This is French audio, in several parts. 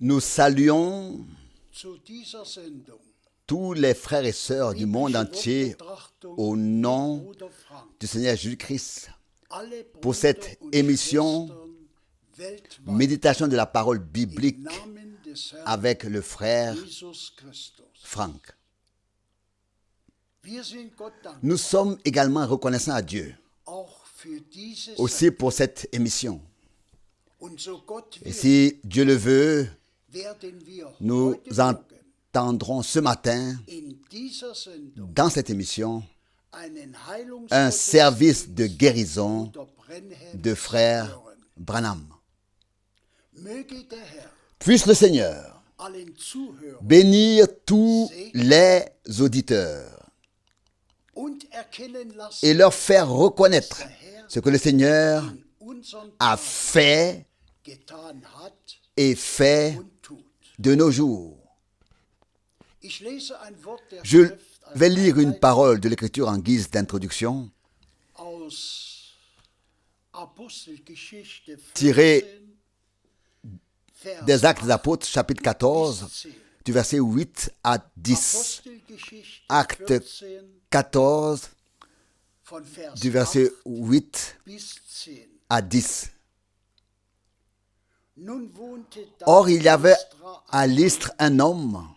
Nous saluons zu dieser Sendung tous les frères et sœurs du monde entier au nom du Seigneur Jésus-Christ alle pour Brüder cette und émission Schwestern weltweit Méditation de la parole biblique im Namen des Herrn avec le frère Jesus Christus. Franck. Wir sind Gott dankbar, Nous sommes également reconnaissants à Dieu auch für diese aussi pour cette émission. Und so Gott Et will, si Dieu le veut, werden wir nous heute Morgen entendrons ce matin in dieser Sendung dans cette émission einen un service de Heilungsgottesdienst guérison der Brennherd de frère hören. Branham. Möge der Herr Puisse le Seigneur allen Zuhörern bénir tous les auditeurs und erkennen lassen, et leur faire reconnaître ce que le Seigneur in unseren a Tagen fait getan hat et fait und tut. de nos jours. Ich lese ein Wort der Je Schrift als vais lire une Einleitung parole de l'Écriture en guise d'introduction, aus Apostelgeschichte tirée 14, Vers des Actes des 8 Apôtres, chapitre 14, bis 10. du verset 8 à 10. Apostelgeschichte Acte 14, 14, von Vers du verset 8 8 bis 10. à 10. Nun wohnte da Or, il y avait Lystra à Lystre un homme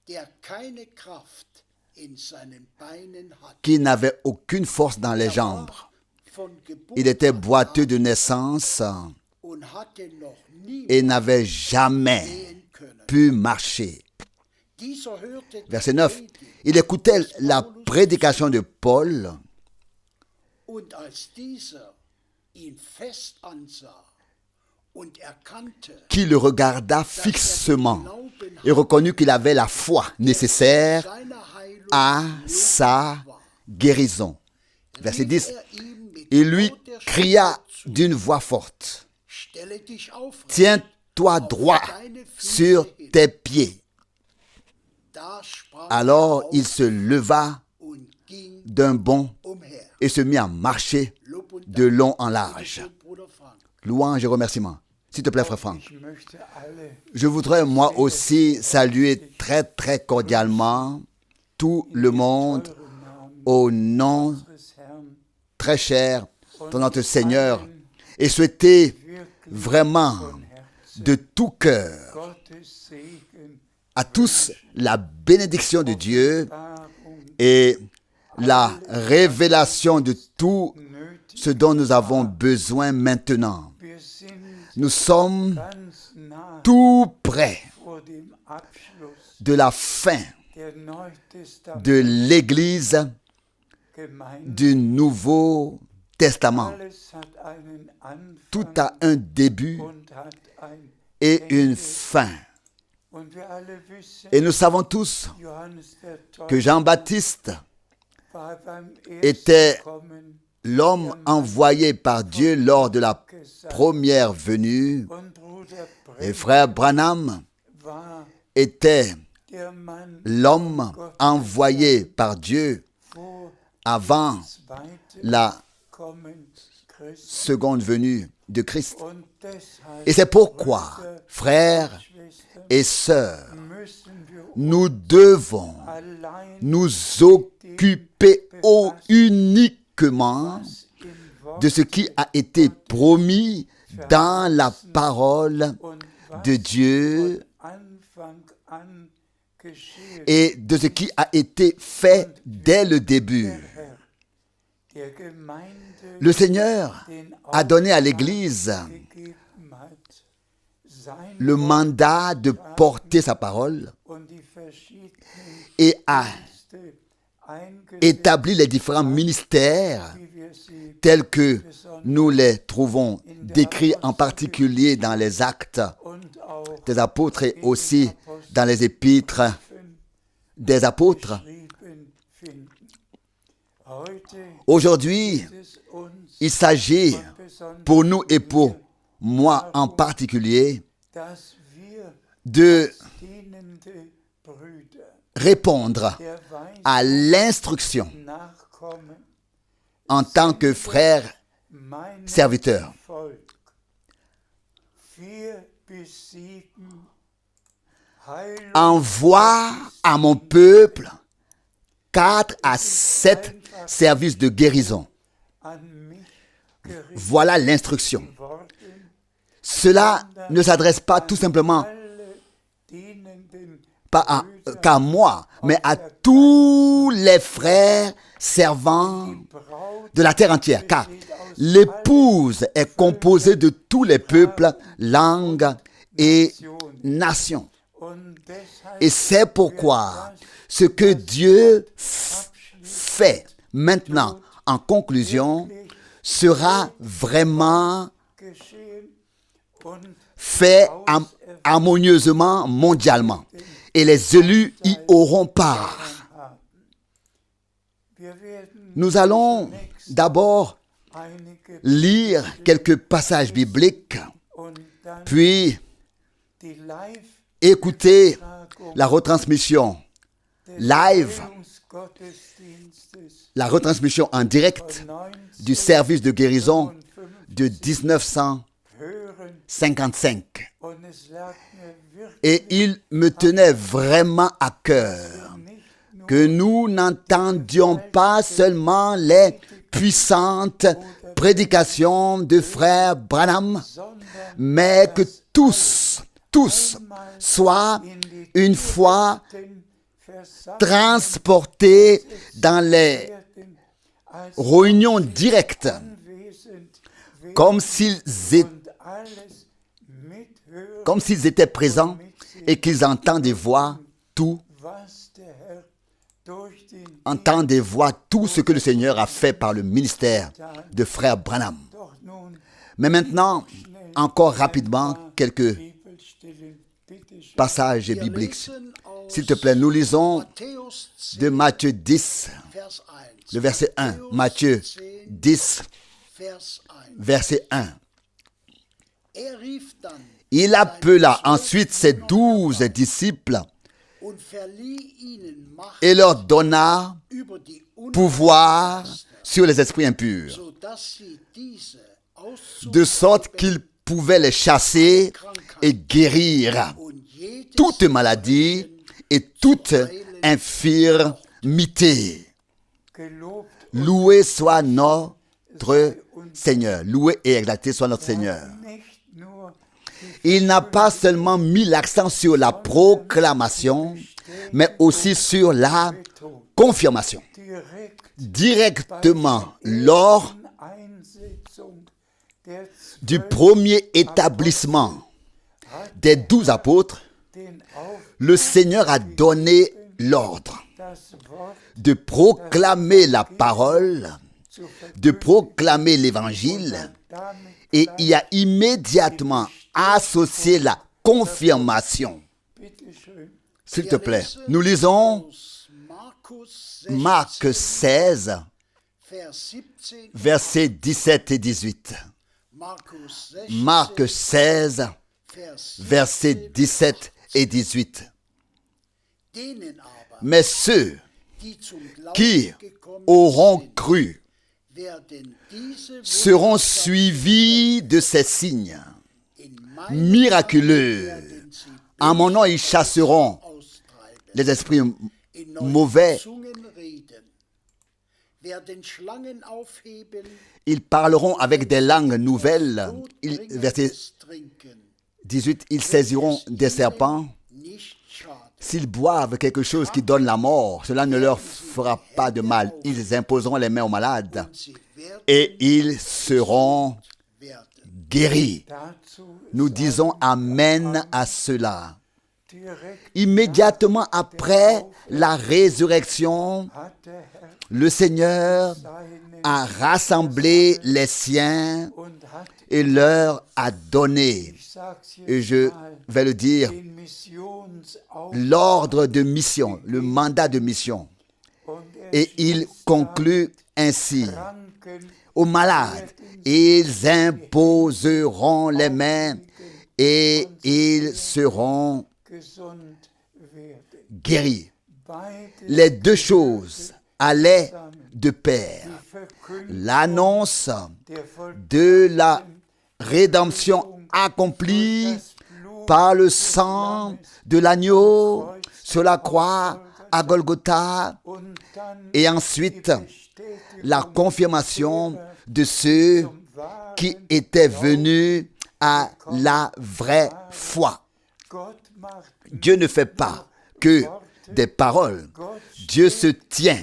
der keine Kraft in seinen Beinen hatte. qui n'avait aucune force dans les jambes. Von Geburt Il était an boiteux de naissance und hatte noch nie et n'avait jamais gehen können. pu marcher. Dieser hörte Verset die 9. Predigt Il écoutait la prédication de Paul und als dieser ihn fest ansah und erkannte, qui le regarda fixement et reconnut qu'il avait la foi nécessaire seine Heilung à sa guérison. Verset 10. er ihm mit Il lui lauter cria Stimme zu, d'une voix forte, stelle dich aufrecht. tiens-toi droit sur tes pieds. Da sprach Alors er il auf se leva und ging d'un bond umher. et se mit à marcher Lob und de Dank. long en large. Bitte, Bruder Frank. Louange et remerciements. S'il te plaît, frère Franck. Ich möchte alle Je voudrais moi aussi saluer très très cordialement tout le monde teuren Namen au nom unseres Herrn très cher de notre Seigneur et souhaiter wirklich vraiment von Herzen de tout cœur Gottes Segen, à tous la bénédiction de Dieu Wahrung et la révélation de tout nötig. ce dont nous avons besoin maintenant. Wir sind Nous sommes ganz nah tout près vor dem Abschluss de la fin der Neutestament de l'Église Gemeinde. du Nouveau Testament. Alles hat einen Tout Anfang a un début und hat ein et une Ende. fin. Und wir alle wissen, Et nous savons tous Johannes der que Täufer Jean-Baptiste war beim était ersten Kommen l'homme envoyé par Dieu lors de la première venue. und Bruder Et Branham frère Branham war était der Mann l'homme envoyé par Dieu vor avant zweiten la Kommen Christi. seconde venue de Christ. Und deshalb, Et c'est pourquoi, frères Schwestern, et sœurs, müssen wir nous devons allein nous occuper uniquement im Wort de ce qui a été promis dans la parole und was de Dieu Anfang an geschehen. et de ce qui a été fait dès le début. Herr, der Gemeinde Le Seigneur den a donné à l'Église gegeben hat, sein le mandat de porter sa parole und die verschiedenen et a Dienste eingesetzt, établi les différents ministères wie wir sie tels que nous les trouvons décrits en particulier dans les actes und auch des apôtres et aussi dans les épîtres des apôtres. geschrieben finden. Heute Aujourd'hui, ist es uns il s'agit besonders, pour nous et pour moi en particulier dass wir de dienende Brüder répondre der Weisheit à l'instruction nachkommen, en tant que frère meinem serviteur. Volk 4 bis 7 Heilung envoie à mon peuple 4 à 7 services de guérison. an mich gerichtet Voilà l'instruction. worden, Cela ne s'adresse pas tout simplement alle dienenden pas qu'à moi, mais à tous les frères servants Braut de la terre entière, car l'épouse est composée de tous les peuples, langues et nations. und deshalb Et c'est pourquoi ce que Dieu fait maintenant en conclusion sera vraiment geschehen und fait harmonieusement mondialement. Et les élus y auront part. haben. Wir werden Nous allons d'abord einige lire quelques passages bibliques, und dann puis die Live écouter la retransmission live, Gottesdienstes la retransmission en direct du service de guérison de 1955. hören und es lag mir wirklich Et il me tenait vraiment à cœur nicht nur que nous n'entendions pas seulement les puissantes prédications de frère Branham, sondern mais que tous soient une fois den Versammlungen transportés dans les werden als réunions directes, anwesend werden comme s'ils étaient, und alles mithören, comme s'ils étaient présents et qu'ils entendent des voix tout, was der Herr durch den entendent des voix tout ce que le Seigneur a fait par le ministère de frère Branham. Doch nun Mais maintenant, encore rapidement, quelques Bibelstellen, bitte schön. passages Wir bibliques. lesen aus S'il te plaît, nous lisons Matthäus 10, de Matthieu 10, Vers 1. le verset 1. Matthieu 10, Vers 1. verset 1. Rief dann Il appela ensuite ses 12 disciples und verlieh ihnen Macht et leur donna über die pouvoir sur les esprits impurs, sodass sie diese de sorte qu'ils pouvaient les chasser et guérir und jedes toute maladie et toute infirmité. Gelobt Loué soit notre Seigneur. Loué et exalté soit notre Seigneur. nicht nur Il n'a pas seulement mis l'accent sur la proclamation, mais aussi sur la confirmation. direkt Directement lors Einsetzung der du premier établissement des 12 apôtres, den auf le Seigneur a donné l'ordre das Wort de proclamer la parole, zu de proclamer l'évangile, damit et il a immédiatement associé la confirmation. bitte schön S'il te plaît, nous lisons aus Markus Marc 16, Vers 17, versets 17 et 18. Markus 16, Marc 16, Vers versets 17 et 18. denen aber, Mais ceux die zum qui Glauben gekommen auront sind, cru werden diese seront Wunder suivis de ces signes in meinem miraculeux. Namen werden sie En mon nom, ils chasseront austreiben, les esprits in neuen mauvais. Zungen reden, werden Schlangen aufheben, Ils parleront avec des langues nouvelles. Verset Todbringendes trinken, 18, ils saisiront des serpents. nicht schaden. S'ils boivent quelque chose qui donne la mort, cela ne leur fera pas de mal. Ils imposeront les mains aux malades Sie werden et ils seront werden. guéris. dazu Nous disons Amen à cela. direkt Immédiatement après la résurrection, hat der Herr le Seigneur seine a rassemblé les siens und hat, et leur a donné, ich sag's et jetzt je mal, vais le dire, den Missionsauftrag l'ordre de mission, le mandat de mission. und Et il conclut ainsi Kranken aux malades, ils imposeront les mains et ils seront gesund werden. guéris. Beides Les deux choses allaient de pair. verkündet L'annonce der Vollbracht de la rédemption accomplie par le sang de l'agneau sur la croix à Golgotha, und dann et ensuite Bestätigung la confirmation de ceux zum wahren qui étaient venus à la vraie foi. Gott macht Dieu ne fait pas que des paroles. Dieu se tient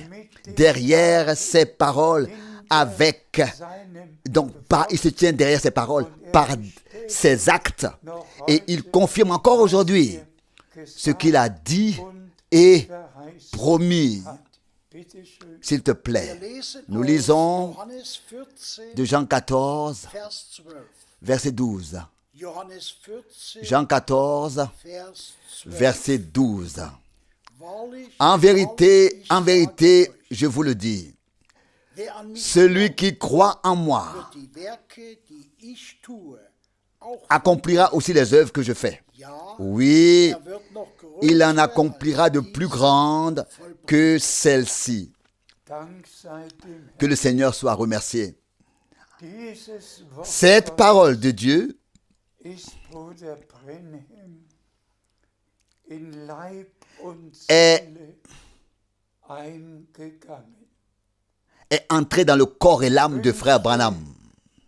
derrière ses paroles avec, donc il se tient derrière ses paroles par ses actes, et il confirme encore aujourd'hui ce qu'il a dit et verheißen promis. hat. Bitte schön. S'il te Wir plaît, lesen nous aus lisons Johannes 14, de Jean 14, Vers 12. verset 12. Johannes 14, Jean 14, Vers 12. verset 12. Wahrlich, En wahrlich, ich vérité, sage euch, je vous le dis, wer an mich celui qui croit en moi glaubt, wird die Werke, die ich tue, auch accomplira aussi les œuvres que je fais. ja, Oui, er wird noch il en größere accomplira als de diese plus grandes que celle-ci. Dank sei dem Que le Seigneur soit remercié. Dieses Wort Cette parole de Dieu ist Bruder Brenhem in Leib und est Seele eingegangen. est entrée dans le corps et l'âme de frère Branham.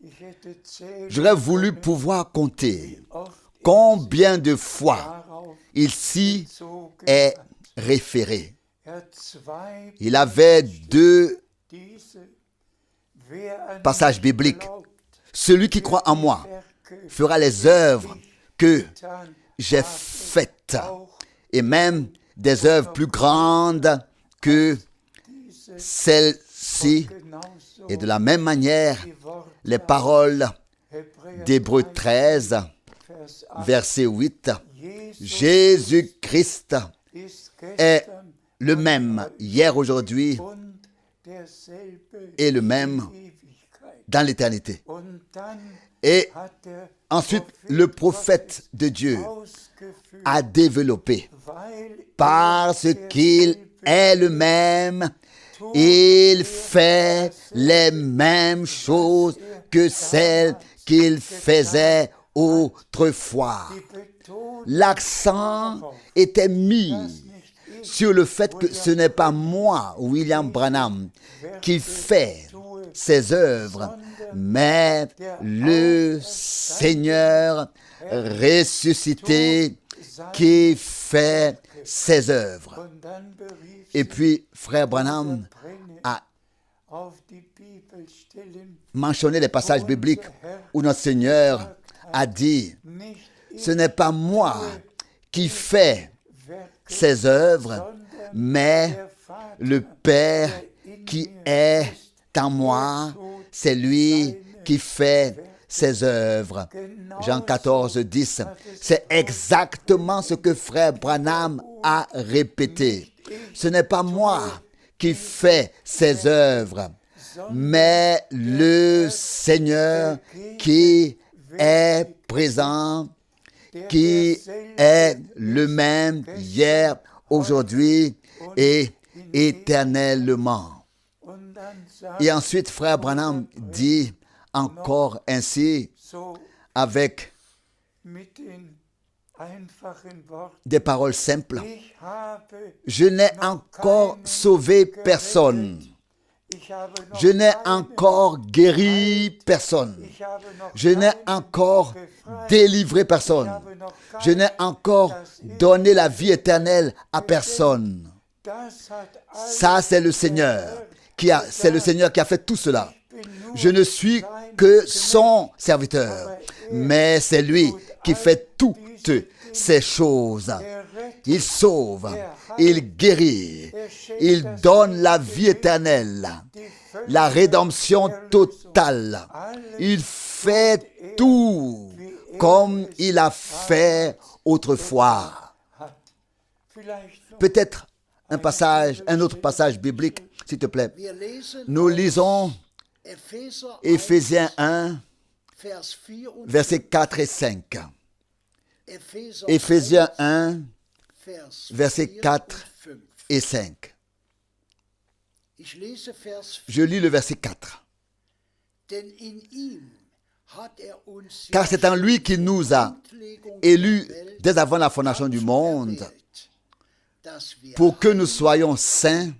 Ich hätte zählen J'aurais voulu pouvoir compter oft combien de fois darauf il s'y bezogen est hat. référé. Zwei Il avait deux diese, wer an passages mich bibliques. glaubt, Celui qui croit en moi Werke fera les œuvres que getan j'ai habe, faites, auch et même des œuvres plus grandes que diese celles-ci. genauso Et de la même manière, die Worte les paroles Hebräer d'Hébreux 13, 13, Vers 8. verset 8, Jesus Jésus-Christ ist est gestern le même hier, aujourd'hui und derselbe et le même in Ewigkeit. dans l'éternité. Und dann Et hat der ensuite, le prophète de Dieu ausgeführt, a développé, weil parce er qu'il derselbe est le même, il fait les mêmes choses que celles qu'il faisait autrefois. die Betonung L'accent était mis sur le fait que ce n'est pas moi, William Branham, qui fait ces œuvres, mais le Seigneur ressuscité qui fait ces œuvres. und dann berief Et puis, frère Branham Brennem a auf die Bibelstellen mentionné les passages bibliques où notre Seigneur a dit, nicht ce n'est pas moi qui fais Werke, ces œuvres, sondern mais der Vater, le Père qui est en moi, c'est lui qui fait ses œuvres. Jean 14, 10. C'est exactement ce que frère Branham a répété. Ce n'est pas moi qui fais ces œuvres, mais le Seigneur qui est présent, qui est le même hier, aujourd'hui et éternellement. und dann sagt Et ensuite, frère Branham dit encore ainsi, so avec mit den einfachen Worten, des paroles simples, ich habe, je n'ai encore sauvé personne, ich habe noch je n'ai keinen, encore guéri personne, ich habe noch je n'ai keinen encore befreit, délivré ich personne, habe noch je n'ai keinen encore das donné la vie éternelle à personne. Das hat alles Ça, c'est le Seigneur c'est le Seigneur qui a fait tout cela. bin nur Je ne suis sein que son serviteur, mais c'est lui qui fait toutes ces choses. Er rettet, Il sauve, il guérit, il donne la vie éternelle, die Völker, la rédemption totale. Il fait tout comme il a fait autrefois. hat. Vielleicht noch Peut-être un autre passage biblique, s'il te plaît. Wir lesen Nous lisons Epheser 1, Éphésiens 1, Vers 4 und versets 4 et 5. Epheser Éphésiens 1, Vers versets 4 4 und 5. et 5. Ich lese Vers 4. Je lis le verset 4. Denn in ihm car c'est en lui qu'il nous a élus dès avant la fondation du monde, pour que nous soyons saints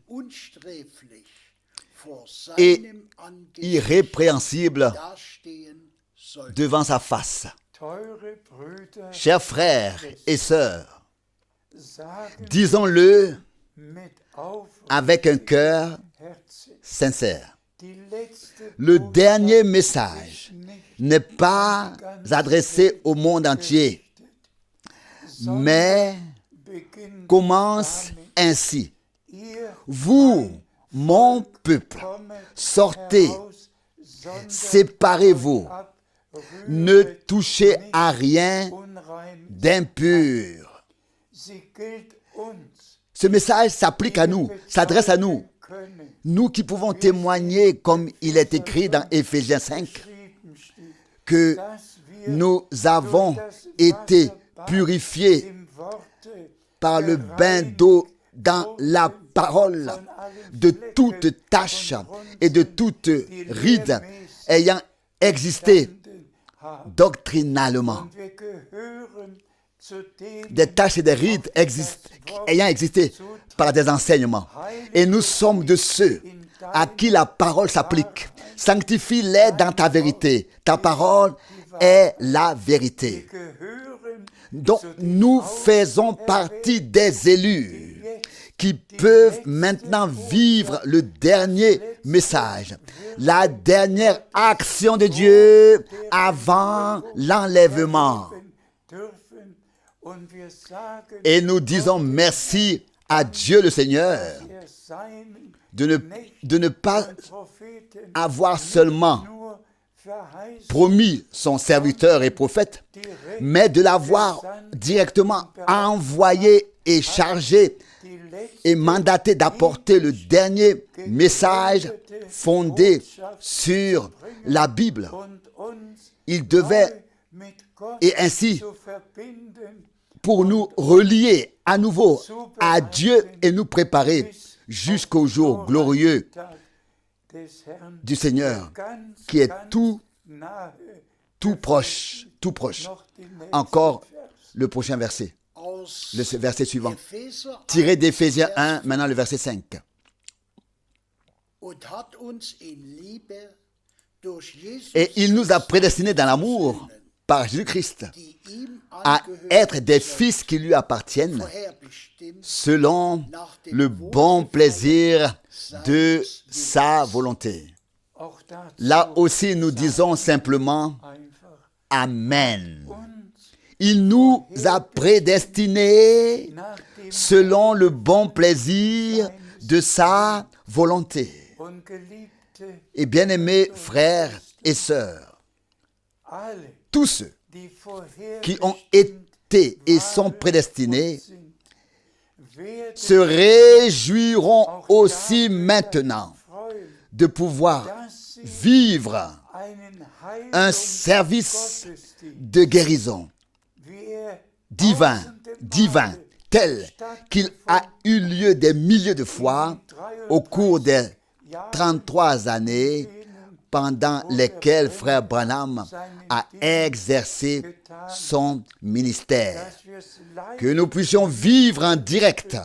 et irrépréhensibles devant sa face. Chers frères et sœurs, disons-le avec un cœur sincère. Le dernier message n'est pas adressé au monde entier, mais commence ainsi. Vous, mon peuple, sortez, séparez-vous, ne touchez à rien d'impur. Ce message s'applique à nous, s'adresse à nous. Nous qui pouvons témoigner, comme il est écrit dans Éphésiens 5, que nous avons été purifiés par le bain d'eau dans la parole de toute tache et de toute ride ayant existé doctrinalement. Des taches et des rides ayant existé par des enseignements. Et nous sommes de ceux à qui la parole s'applique. Sanctifie-les dans ta vérité. Ta parole est la vérité. Donc nous faisons partie des élus qui peuvent maintenant vivre le dernier message, la dernière action de Dieu avant l'enlèvement. Et nous disons merci à Dieu le Seigneur de ne pas avoir seulement promis son serviteur et prophète, mais de l'avoir directement envoyé et chargé et mandaté d'apporter le dernier message fondé sur la Bible. Il devait, et ainsi, pour nous relier à nouveau à Dieu et nous préparer jusqu'au jour glorieux du Seigneur, qui est tout proche. Encore le prochain verset, le verset suivant, tiré d'Éphésiens 1, maintenant le verset 5. Et il nous a prédestinés dans l'amour par Jésus-Christ à être des fils qui lui appartiennent selon le bon plaisir de sa volonté. Là aussi, nous disons simplement Amen. Il nous a prédestinés selon le bon plaisir de sa volonté. Et bien-aimés frères et sœurs, tous ceux qui ont été et sont prédestinés se réjouiront aussi maintenant de pouvoir vivre un service de guérison divin, tel qu'il a eu lieu des milliers de fois au cours des 33 années pendant lesquelles Frère Branham a exercé son ministère. Que nous puissions vivre en direct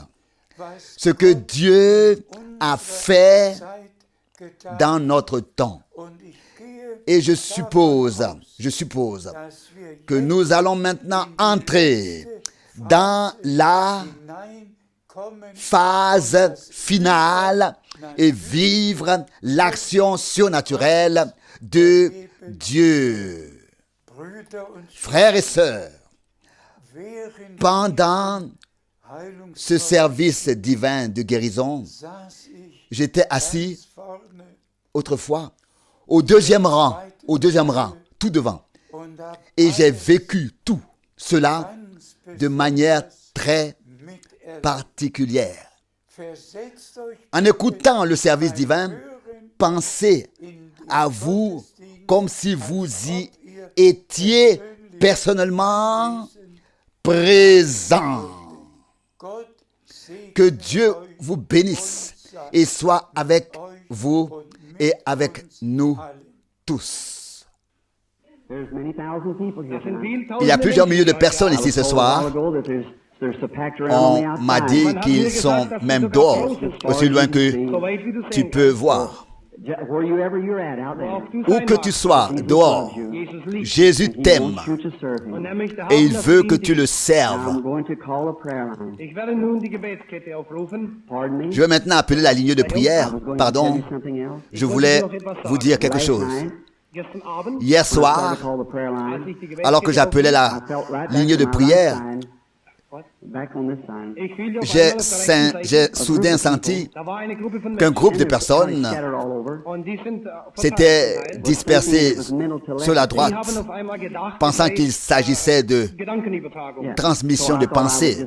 ce que Dieu a fait dans notre temps. Et je suppose que nous allons maintenant entrer dans la phase finale et vivre l'action surnaturelle de Dieu. Frères et sœurs, pendant ce service divin de guérison, j'étais assis autrefois au deuxième rang, tout devant. Et j'ai vécu tout cela de manière très particulière. En écoutant le service divin, pensez à vous comme si vous y étiez personnellement présent. Que Dieu vous bénisse et soit avec vous et avec nous tous. Il y a plusieurs milliers de personnes ici ce soir. On m'a dit qu'ils sont même dehors, aussi loin que tu peux voir. Où que tu sois, dehors, Jésus t'aime et il veut que tu le serves. Je vais maintenant appeler la ligne de prière. Pardon, je voulais vous dire quelque chose. Hier soir, alors que j'appelais la ligne de prière, j'ai soudain senti qu'un groupe de personnes s'était dispersé sur la droite, pensant qu'il s'agissait de transmission de pensée.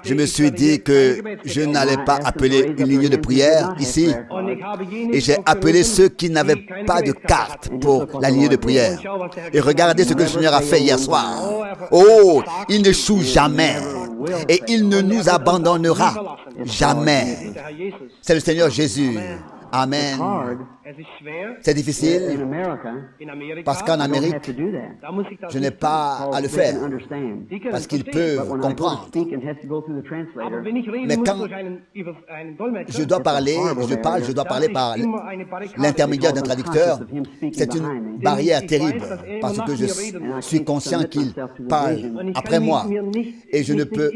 Je me suis dit que je n'allais pas appeler une ligne de prière ici, et j'ai appelé ceux qui n'avaient pas de carte pour la ligne de prière. Et regardez ce que le Seigneur a fait hier soir. Oh, il n'échoue jamais, et il ne nous abandonnera jamais. C'est le Seigneur Jésus. Amen. C'est difficile parce qu'en Amérique, je n'ai pas à le faire parce qu'ils peuvent comprendre. Mais quand je dois parler, je dois parler par l'intermédiaire d'un traducteur. C'est une barrière terrible parce que je suis conscient qu'il parle après moi et je ne peux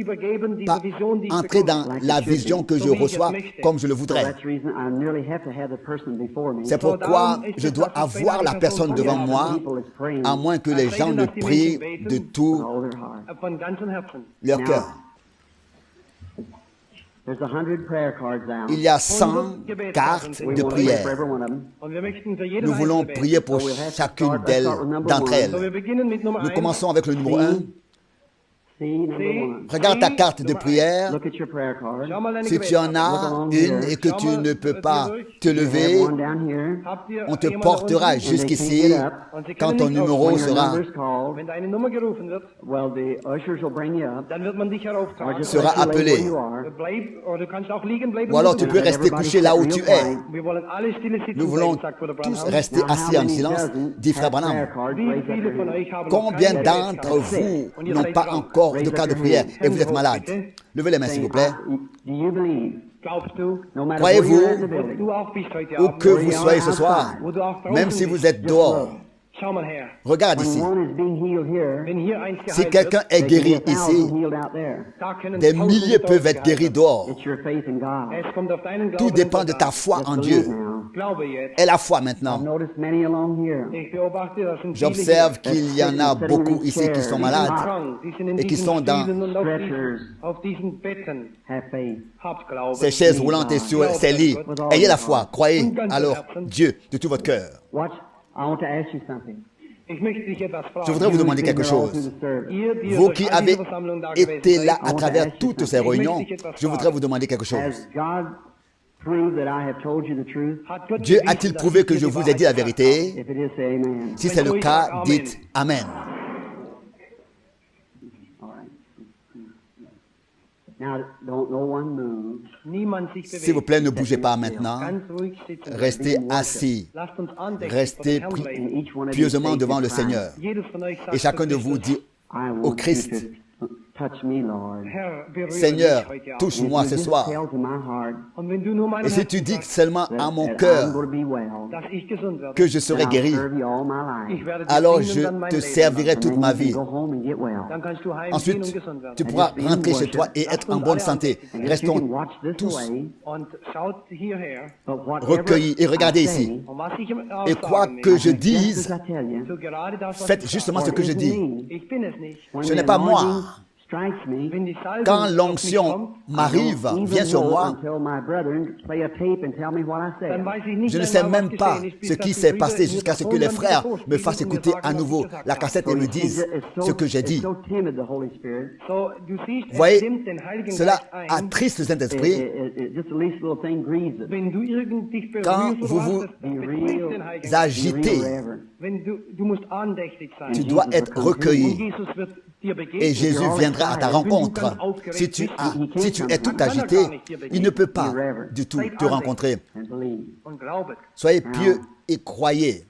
pas entrer dans la vision que je reçois comme je le voudrais. C'est pourquoi je dois avoir la personne devant moi, à moins que les gens ne prient de tout leur cœur. Il y a 100 cartes de prière. Nous voulons prier pour chacune d'entre elles. Nous commençons avec le numéro 1. Regarde ta carte de prière. Si tu en as une et que tu ne peux pas te lever, on te portera jusqu'ici quand ton numéro sera appelé. Ou alors tu peux rester couché là où tu es. Nous voulons tous rester assis en silence, dit Frère Branham. Combien d'entre vous n'ont pas encore de carte de prière et vous êtes malade? Levez les mains s'il vous plaît. Croyez-vous, où que vous soyez ce soir, même si vous êtes dehors, regarde ici. Si quelqu'un est guéri ici, des milliers peuvent être guéris dehors. Tout dépend de ta foi en Dieu. Et la foi maintenant. J'observe qu'il y en a beaucoup ici qui sont malades et qui sont dans ces chaises roulantes et sur ces lits. Ayez la foi, croyez alors Dieu de tout votre cœur. Je voudrais vous demander quelque chose. Vous qui avez été là à travers toutes ces réunions, je voudrais vous demander quelque chose. Dieu a-t-il prouvé que je vous ai dit la vérité? Si c'est le cas, dites Amen. S'il vous plaît, ne bougez pas maintenant. Restez assis. Restez pieusement devant le Seigneur. Et chacun de vous dit au Christ, Seigneur, touche-moi ce soir. Et si tu dis seulement à mon cœur que je serai guéri, alors je te servirai toute ma vie. Ensuite, tu pourras rentrer chez toi et être en bonne santé. Restons tous recueillis et regardez ici. Et quoi que je dise, faites justement ce que je dis. Ce n'est pas moi. Quand l'onction m'arrive, vient sur moi, je ne sais même pas ce qui s'est passé jusqu'à ce que les frères me fassent écouter à nouveau la cassette et me disent ce que j'ai dit. Vous voyez, cela attriste le Saint-Esprit. Quand vous vous agitez, tu dois être recueilli. Et Jésus viendra à ta rencontre. Si tu es tout agité, il ne peut pas du tout te rencontrer. Soyez pieux et croyez.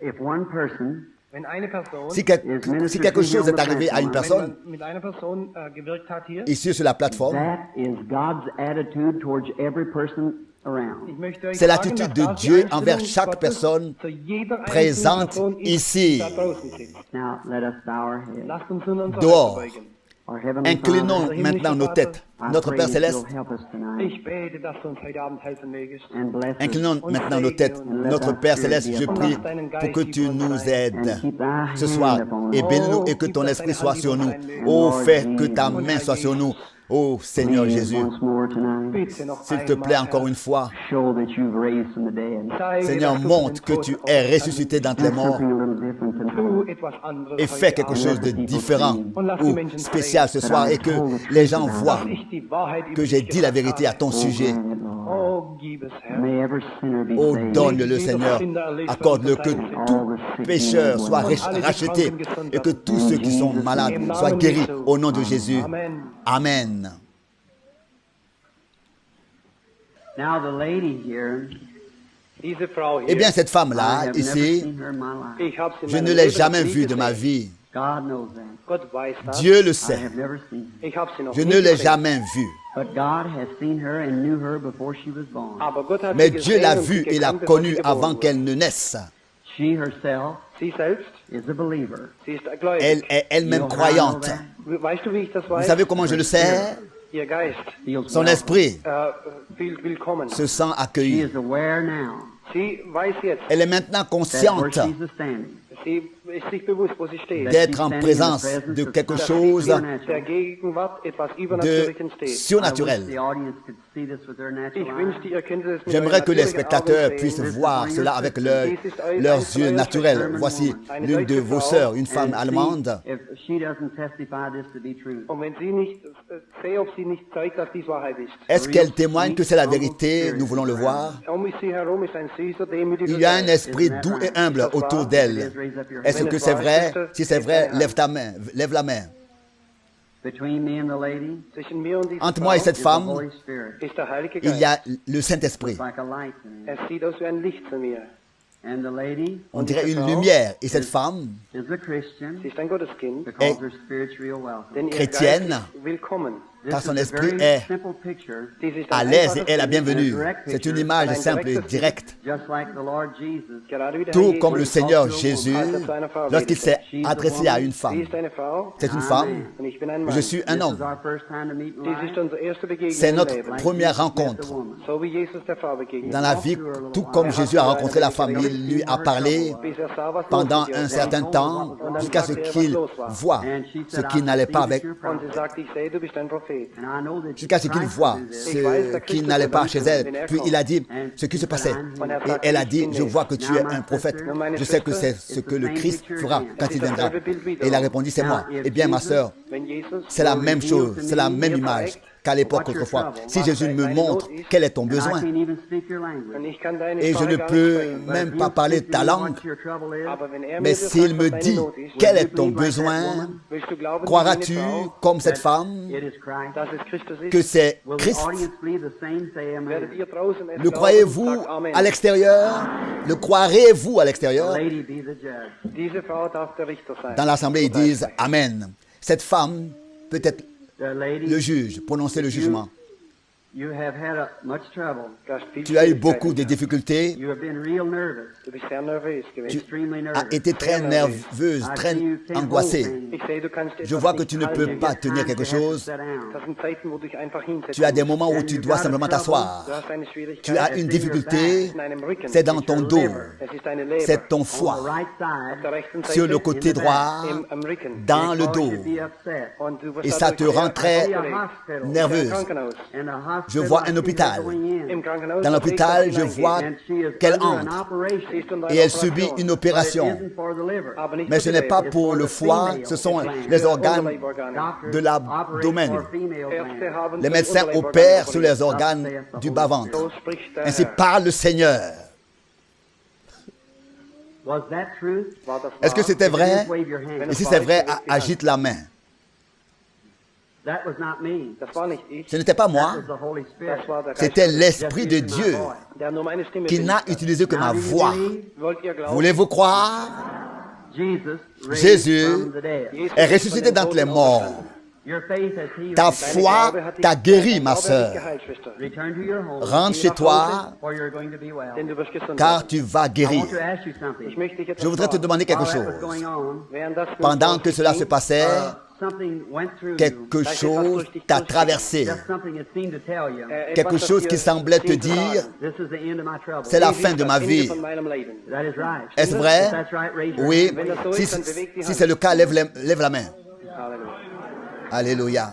if one person Wenn eine Person, Si quelque chose est arrivé à une personne wenn mit einer Person gewirkt hat hier, ici sur la plateforme, that is God's attitude towards every person around. ich möchte euch c'est sagen, l'attitude dass de das die Dieu Einstellung envers chaque Gottes personne zu jeder einzelnen présente Person ist, ici. die da draußen sitzt. Now let us bow our heads. Lasst uns nun unsere Dehors. Hände beugen. Our Heavenly Inclinons Father, maintenant nos têtes. I Notre pray Père that Céleste, you'll help us tonight Ich bete, dass du uns heute Abend helfen mögest. and bless us inclinons maintenant nos têtes. Notre Père Céleste, je prie pour que tu nous aides and keep thy ce soir hand upon et us. bénis-nous et que ton esprit soit sur nous. Oh, fais que ta main soit sur nous. Oh Seigneur Please, Jésus, once more tonight, Bitte noch s'il te plaît encore une fois, show that you've raised from the dead. Zeige, Seigneur, dass du montre que von den tu Toten es ressuscité d'entre les Do morts something a little different Tu tonight. etwas anderes et fais heute quelque Abend. chose de différent ou spécial ce soir et que les gens voient Dass ich die Wahrheit über que j'ai dich dit la gesagt vérité à habe. ton sujet. Grant it, Lord. Oh, gib es, Herr. May every sinner be Oh, saved. donne-le Seigneur, accorde-le que tout pécheur soit racheté et que tous ceux qui sont malades soient guéris au nom de Jésus. Amen. Amen. Now the lady here, Diese Frau hier, Eh bien, cette I femme-là, have never ici, seen her in my life. ich habe sie in je meinem ne l'ai Leben jamais nie vue de ma gesehen. vie. God knows that. Gott weiß das. Dieu le I sait. have never seen her. Ich habe sie noch Je nie ne l'ai gesehen. jamais vue. But God has seen her and knew her before she was born. Aber Gott hat Mais sie Dieu gesehen l'a und sie vue et l'a gekannt, bevor connue sie geboren avant wurde. qu'elle ne naisse. She herself Sie selbst, is a believer. sie ist gläubig. Elle est elle-même You know how I know croyante. that? Weißt du, wie ich das Vous weiß? savez comment je le sais? Ihr Geist Feels Son welcome. esprit willkommen. se sent She accueilli. is aware now Sie weiß jetzt, Elle est maintenant that where consciente she's standing, sie ist sich bewusst, wo sie steht. d'être en présence de quelque chose Der Gegenwart etwas de Übernatürliches steht. I wish the surnaturel. audience could see this with their natural Ich eyes. wünschte, ihr könntet es mit J'aimerais euren que les natürlichen spectateurs Augen puissent sehen. voir cela avec leurs yeux naturels. Voici l'une de vos sœurs, une femme And allemande. see if she doesn't testify this to be true. Und wenn sie nicht, sehe, ob sie nicht zeigt, dass dies Wahrheit ist. Est-ce qu'elle témoigne que c'est la vérité? Nous voulons le voir. Um sie herum ist ein süßer, demütiger Il y a un Geist. esprit doux et humble autour d'elle. Est-ce que c'est vrai? Si c'est vrai, lève ta main, lève la main. Between me and the lady Zwischen mir und dieser Entre moi et Frau cette is the femme, Holy Spirit. ist der Heilige il y Geist. a le Saint-Esprit. It's like a light to me. Es sieht aus wie ein Licht zu mir. And the lady On dirait une lumière. Et cette femme is a Christian Sie ist ein Gotteskind, because her spirit's real welcome. denn ihr Chrétienne. Geist ist willkommen. car This son is a esprit very est simple picture, Dies ist à ein l'aise einfaches et est la Bild, bienvenue. C'est une image simple et directe. just like the Lord Jesus. gerade wie der Tout Herr comme le Jesus. Seigneur Jésus, lorsqu'il s'est She's adressé à une Sie femme, ist eine Frau c'est une femme, und ich bin ein Mann. je suis un This is homme. our first time to meet in Dies life. ist unsere erste Begegnung C'est im notre Leben. première Jesus met the rencontre So wie Jesus der Frau begegnet. dans la vie, tout comme Jésus a rencontré la femme. Il lui a parlé Bis sah, was pendant los mit un ihr. certain temps jusqu'à ce qu'il voit ce qui n'allait pas avec, Und sie sagt, ich sehe, du bist ein Prophet. And I know that jusqu'à ce qu'il voit ce qui n'allait pas chez elle. Puis il a dit ce qui se passait. Et elle a dit, je vois que tu es un prophète. Je sais que c'est ce que le Christ fera quand il viendra. Et il a répondu, c'est moi. Eh bien, ma sœur, Wenn Jesus c'est la même chose, c'est la même image qu'à l'époque autrefois. Si Jésus me montre quel est ton I besoin, can't even speak your language. und ich kann deine et je Sprache ne gar peux nicht sprechen. même pas parler ta langue, What your trouble is, Aber wenn er mais mir s'il me sagt, was dit deine Not ist, quel est ton besoin, willst du glauben, croiras-tu, dass eine Frau, comme cette femme, it is Christ. dass es Christus ist? que c'est Will the Christ? audience believe the same? Say Werdet amen. ihr draußen es Le glauben? croyez-vous Sagt Amen. à l'extérieur? Le croirez-vous à l'extérieur? Lady, be the judge. Diese Frau darf der Richter sein. Dans l'assemblée, ils disent Amen. Cette femme peut être The lady, le juge, prononcer le jugement. you have had much trouble. Du hast viel Tu as eu Schwierigkeiten beaucoup de gehabt. difficultés. You have been real nervous, Du bist sehr nervös gewesen. extremely nervous. A été très nerveuse, I très see you can't hold angoissée. things. Ich sehe, du kannst Je etwas vois que nicht tu ne halten. peux pas tenir quelque chose. Sit down. Das sind Zeiten, wo du dich einfach hinsetzen Tu as des musst. moments où tu dois simplement t'asseoir. Du hast eine Tu Schwierigkeit as une difficulté, in einem Rücken. c'est dans ton dos, Es ist deine Leber. c'est ton On the foie, right Auf side, der rechten Seite sur le côté droit, am Rücken. dans le cause dos. you to be upset. Und du wirst Et ça te dadurch rend sehr très aufgeregt. hospital. nerveuse. Im Krankenhaus. And the hospital, Je vois un I see her hôpital. going in. Im Krankenhaus. Dans l'hôpital, je vois And she is qu'elle under an entre operation. Sie ist unter et einer elle subit Operation. une But it opération. isn't for the liver. Aber nicht Mais für ce die n'est pas Leber. pour le foie, ce sont les organes Unterleiborgane. Doctors de l'abdomen. operate for female Ärzte glands. haben Les für médecins Unterleiborgane opèrent sur operiert. les organes du bas-ventre. So spricht der Ainsi Herr. parle le Seigneur. Was that truth? War das Est-ce que wahr? c'était vrai? Just wave your hand. Et si c'est vrai, agite la main. That was not me. Das war nicht ich, Ce n'était pas That moi, was the Holy Spirit. das war der Geist. c'était l'Esprit de Dieu Der nur meine Stimme qui n'a benutzt hat. utilisé que ma Now, do you voix. believe Wollt ihr glauben? Voulez-vous croire? Jesus raised Jésus from the dead? Jesus Est ist von ressuscité den d'entre les Toten morts. auferstanden. Your faith has healed Ta you. foi t'a guéri, ma Glaube hat dich sœur. geheilt, Schwester. Return to your home. Rentre chez toi, Or you're going to be well. Denn du wirst gesund car werden. tu vas I guérir. want to ask you something. Ich möchte dich jetzt Je voudrais te fragen, demander quelque While that was going chose. on, während das Pendant que cela se passait, something went through you. quelque chose t'a traversé. Just something that seemed to tell you, Quelque chose qui semblait te dire, this is the end of my trouble. c'est la fin de ma vie. von meinem Leben. That is right. Est-ce If vrai? that's right, raise your Oui. hand. Wenn das so Si, ist, dann bewegt die si Hand. c'est le cas, lève la main. Halleluja. Alléluia.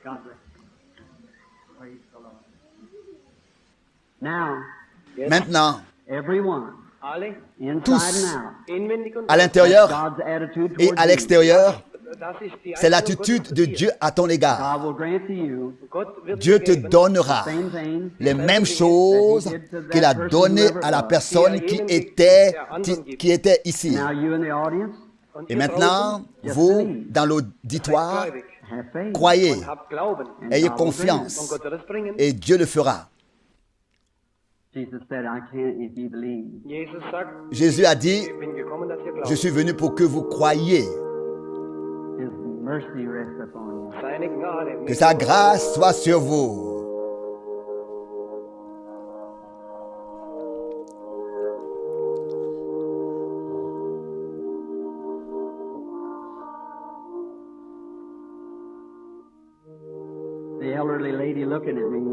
God bless you. Praise the Lord. Now, Maintenant, everyone, Alle, inside Tous. and out, inwendig und à l'intérieur God's attitude et towards à you. l'extérieur, das ist die c'est Einstellung l'attitude Gottes de zu dir. Dieu à ton égard. God will grant to you Gott wird Dieu dir te geben, donnera same thing les mêmes choses qu'il a données à la personne qui était ici. Now you in the audience, und Et ihr maintenant, vous, dans l'auditoire, Gläubig have faith. croyez, und habt Glauben. And ayez God will grant it. Und confiance, Gott wird es bringen. et Dieu le fera. Jesus said, I can't if you believe. Jesus sagt, Jésus a dit, ich bin gekommen, dass ihr glaubt. je suis venu pour que vous croyiez, His mercy rests upon you. Seine Gnade. que sa grâce soit sur vous. The elderly lady looking at me,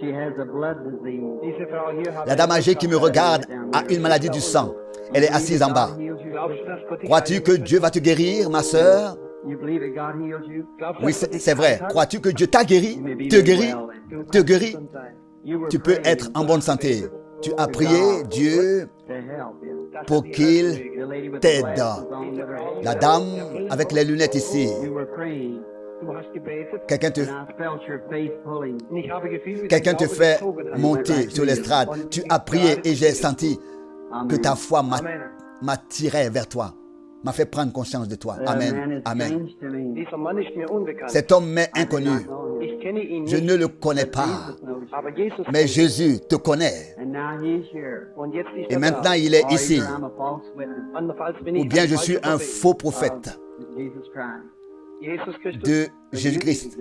she has a blood disease. Diese Frau hier hat La dame âgée qui me regarde a une maladie du sang. Elle est assise en bas. Glaubst du, dass Gott dich Crois-tu que Dieu va te guérir, ma sœur? You believe that God heals you? Glaubst du, Oui, dass Gott dich c'est vrai. geheilt hat? Crois-tu que Dieu t'a guéri? Maybe Te you're guérit? well then. Te guérit? You were Tu peux praying être en bonne santé. Tu as prié Dieu to help you. pour qu'il The lady with the t'aide. glasses on with her hand. La dame avec les lunettes ici. You were praying, Du hast gebetet. Quelqu'un te, and I felt your faith pulling. Und ich habe gefühlt, wie quelqu'un te der Glaube fait gezogen hat. monter sur l'estrade. Tu as prié et j'ai senti que ta foi Amen. m'attirait vers toi, m'a fait prendre conscience de toi. That man Amen. is Amen. strange to me. Dieser Mann ist mir unbekannt. Cet homme m'est inconnu. Ich kenne ihn Je nicht, ne le connais pas. Jesus knows you. aber Jesus Mais kennt ihn. Jésus te connaît. And now he's here. Und jetzt ist Et er maintenant, da. il est Or ici. either I'm a false witness Andernfalls bin Ou ich bien ein je suis falscher un Prophet. faux prophète of Jesus Christ. Jesus Christus, de Jésus-Christ.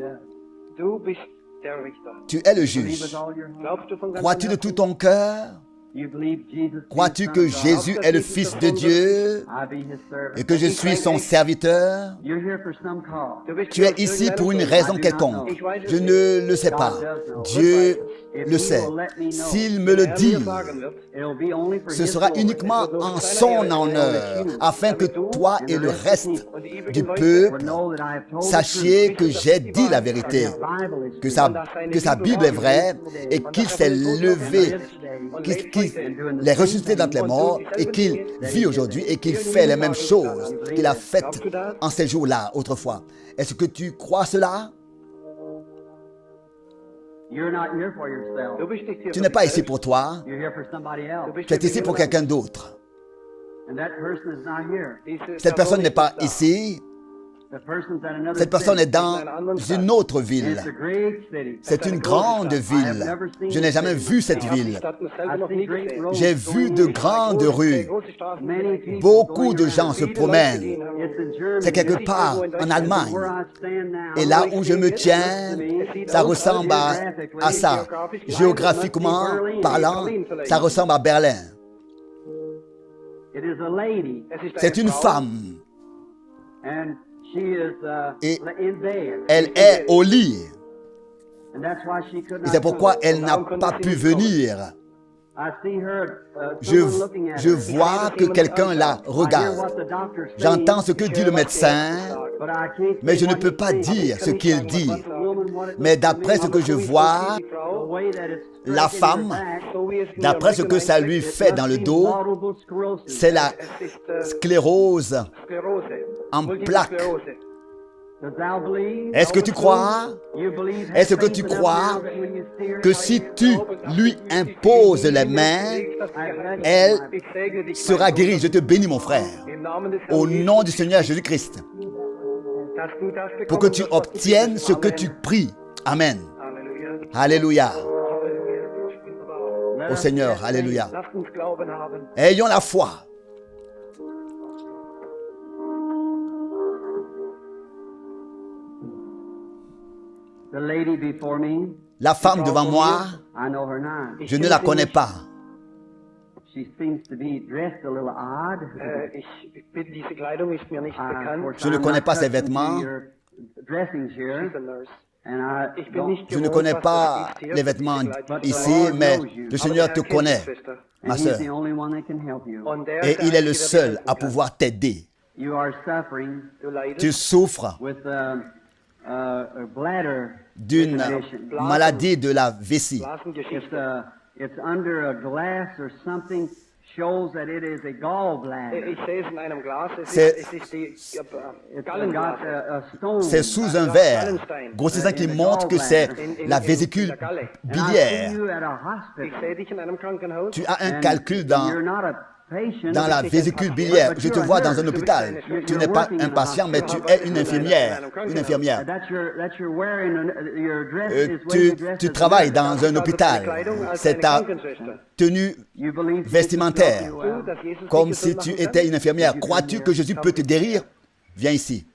du bist der Richter. Tu es le Believe juge. with all your heart. Glaubst du von ganzem Crois-tu de Herzen? tout ton cœur? You believe Jesus is Crois-tu the que Son of God. Jésus est le Fils de Dieu I be his servant. et que je suis son serviteur? You're here for some cause. Du bist Tu es hier aus ici pour une irgendeinem raison Grund. quelconque. Ich weiß es Je nicht. ne le sais pas. Dieu le sait. S'il me le Er dit, mir sagen wird, It'll be only for ce his sera glory. uniquement en son honneur, afin que toi et le reste du peuple For know that I have told the sachiez que j'ai dit la vérité, truth. The Bible is que true. sa Bible est vraie et qu'il s'est levé, qu'il est ressuscité d'entre les morts et qu'il vit aujourd'hui et qu'il fait les mêmes choses qu'il a faites en ces jours-là autrefois. Est-ce que tu crois cela? You're not here for yourself. du bist nicht hier Tu für n'es pas dich ici selbst. pour toi, You're here for somebody else. Du bist tu es hier ici für pour jemand quelqu'un d'autre. And that person is not here. Diese Cette personne Person n'est pas ist nicht da. ici, The person's at another cette personne est city. dans une autre And ville. it's a great city. C'est une grande ville. Je n'ai jamais vu cette Ich habe die ville. Stadt selber noch nie gesehen. J'ai vu de grandes rues. Große Straßen. Many people Beaucoup de going gens around. se promènent. It's in Germany. C'est quelque part en Allemagne. Where I stand now. Et là où je me tiens, ça ressemble à ça. Géographiquement parlant, ça ressemble à Berlin. It is a lady, Es ist C'est eine une Frau, femme. and she is Et in bed. elle est au lit. And that's why she could Et not c'est pourquoi come. elle n'a pas pu venir. I see her, someone looking at Je her. vois que quelqu'un la I hear regarde. what the doctor says, J'entends ce que dit le médecin, but I can't mais say je ne what peux he pas says. dire ce qu'il dit. But the woman, what it Mais looks to d'après me, ce que je vois, the way that it's la striking her femme, back, so wie es mir d'après ce que ça lui fait dans le dos, multiple sclerosis. c'est la Es ist sclérose Sklerose. en Multiple plaques. Sklerose. Does thou believe? Est-ce que tu crois You believe Est-ce que tu crois que si tu lui imposes les mains, elle Ich segne dich, sera guérie? Je te bénis, mon frère, im Namen des au Herrn nom du Seigneur Jésus-Christ. pour que tu obtiennes ce que tu pries. Amen. Alléluia. Au Seigneur, alléluia. Ayons la foi. La femme devant moi, je ne la connais pas. She seems to be dressed a little odd. Diese Kleidung ist mir nicht bekannt. Je ne connais pas ses vêtements. Dressings here. She's a nurse. And I Ich bin nicht Je ne gewohnt, connais was pas da ist hier. les vêtements But the ici, Lord mais knows you. le Seigneur Aber te der kennt connaît, die Schwester. ma and he's sœur. the only one that can help you. Und der Et ist der il est le Einzige, der seul helfen à kann. pouvoir t'aider. You are suffering Du leidest Tu souffres with a bladder d'une condition. maladie de la vessie. Blasengeschichte. It's under a glass or something shows that it is a gallbladder. Ich sehe es in einem Glas. C'est- Es ist die It's got Gallenblase. a stone. C'est sous un verre grossissant qui montre que c'est la vésicule And I see biliaire. you at a Ich hospital. sehe dich in einem Krankenhaus. Tu as un And calcul you're not a patient, dans la vésicule biliaire. Je te vois dans un hôpital. Tu n'es pas un patient, mais tu es une infirmière. Une infirmière. That's your wearing your dress is what you dress Tu as a travailles nurse. dans un hôpital. C'est ta tenue You believe Jesus vestimentaire. can help you well. Dass Jesus dich comme gesund si tu machen kann? étais une infirmière. Crois-tu que Jésus peut te guérir? Viens ici,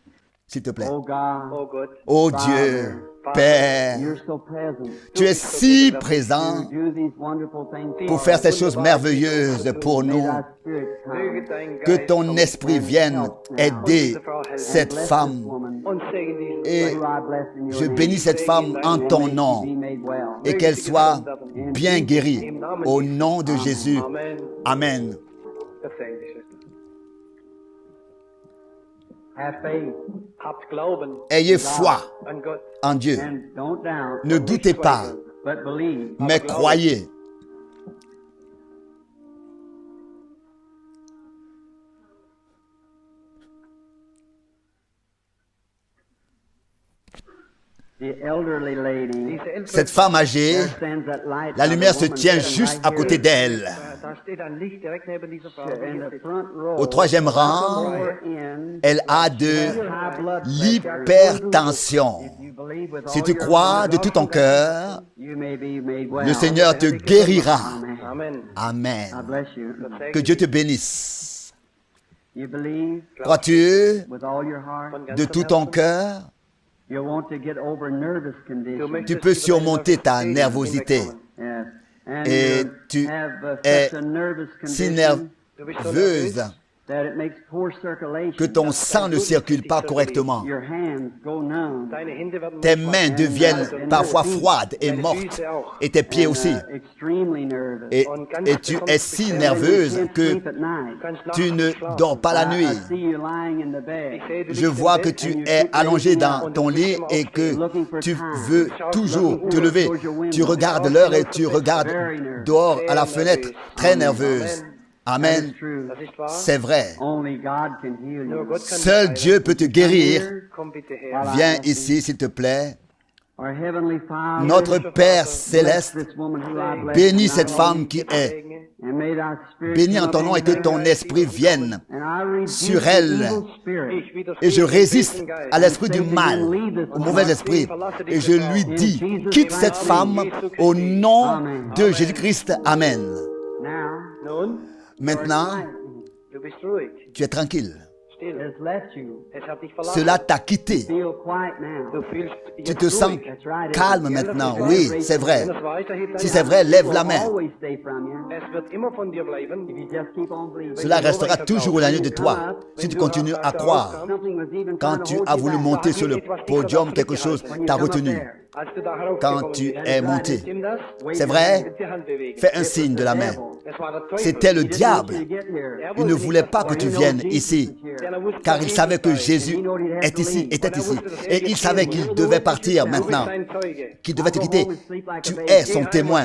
s'il te plaît. Oh God, Oh Gott. Oh Dieu, Père, you're so present. tu es si présent Do these wonderful things pour faire ces choses merveilleuses pour nous. May thy spirit come. Möge dein Que Geist ton kommen esprit vienne aider cette Bless femme. this woman. und segne diesen Et Who I bless in your je name. bénis cette femme en ton nom Be made well. et qu'elle soit bien guérie au nom de Jésus. Amen. Amen. Das segne die Schwester. Have faith Habt Glauben Ayez foi an Gott. en Dieu. and don't doubt, Ne doutez pas, but believe. mais croyez. The elderly lady Diese ältere, Cette femme âgée, there stands that light la by the lumière se woman tient sitting juste right à côté here. d'elle. da steht ein Licht direkt neben dieser Frau. In the front row, Au troisième rang, lower in, elle a de high blood pressure. l'hypertension. If you believe with Si all tu your crois heart, de tout ton cœur, you may be made well. le Seigneur te guérira. Amen. Amen. Amen. God bless you. Que Dieu te bénisse. You believe Crois-tu with all your heart. Von de ganzem tout ton Herzen. cœur? You want to get over nervous Du condition. möchtest Tu peux über surmonter deine ta Nervosität nervosité. hinwegkommen. Yes. And Et you tu have es such a nervous si condition Du bist so nerveuse nervös, that it makes poor circulation. que ton sang ne circule pas correctement. Your hands go numb. deine Hände werden Tes manchmal mains deviennent kalt und parfois nervös. froides et Deine mortes. Füße auch. Et tes pieds And, aussi. extremely nervous. Et tu es si nerveuse Can't que sleep at night. Du kannst tu nachts ne nicht schlafen. dors pas la I nuit. see you lying in the bed. Ich sehe, du Je liegst im vois que Bett tu es allongé dans ton lit et que tu veux toujours te lever. Tu regardes l'heure et tu regardes dehors à la fenêtre, très nerveuse. Amen. That's true. Das ist wahr. C'est vrai. Only God can heal Nur you. Gott kann Seul dich Dieu peut te guérir. heilen. Komm bitte her. Viens ici, s'il te plaît. Our Heavenly Father, Notre Père bless céleste, this woman who I bless bénis tonight. cette femme qui est Segne. And may thy spirit bénie en come ton nom et que upon ton her. esprit vienne And I rebuke sur the elle. evil spirit. Ich widerstehe et je dem résiste bösen Geist. à l'esprit du mal, au mauvais esprit, et je lui dis, quitte cette femme au nom de Jésus-Christ. Amen. Now, Nun, Maintenant, du bist ruhig. tu es tranquille. Still. has left you. Es hat dich verlassen. Cela t'a quitté. Feel quiet now. Du fühlst Tu jetzt te sens ruhig. That's right. calme maintenant. Oui, c'est vrai. Wenn es weitergeht, Si dann c'est vrai, lève It la will main. always stay from you. es wird immer von dir bleiben. If you just keep on believing. Cela restera toujours au-dessus de toi si tu continues à croire. Something was even Quand trying to tu hold as you voulu back. monter sur le podium, quelque chose t'a retenu. Als du da heraufgekommen Quand tu bist. es monté. Stimmt das? C'est vrai? Mit die Hand bewegen. Fais un signe de la main. Es war der Teufel. C'était le He didn't want diable. you to get here. Il ne voulait pas que tu viennes ici, car il savait que Jésus est ici, était ici. Et il savait qu'il devait partir maintenant, qu'il devait te quitter. Tu es son témoin.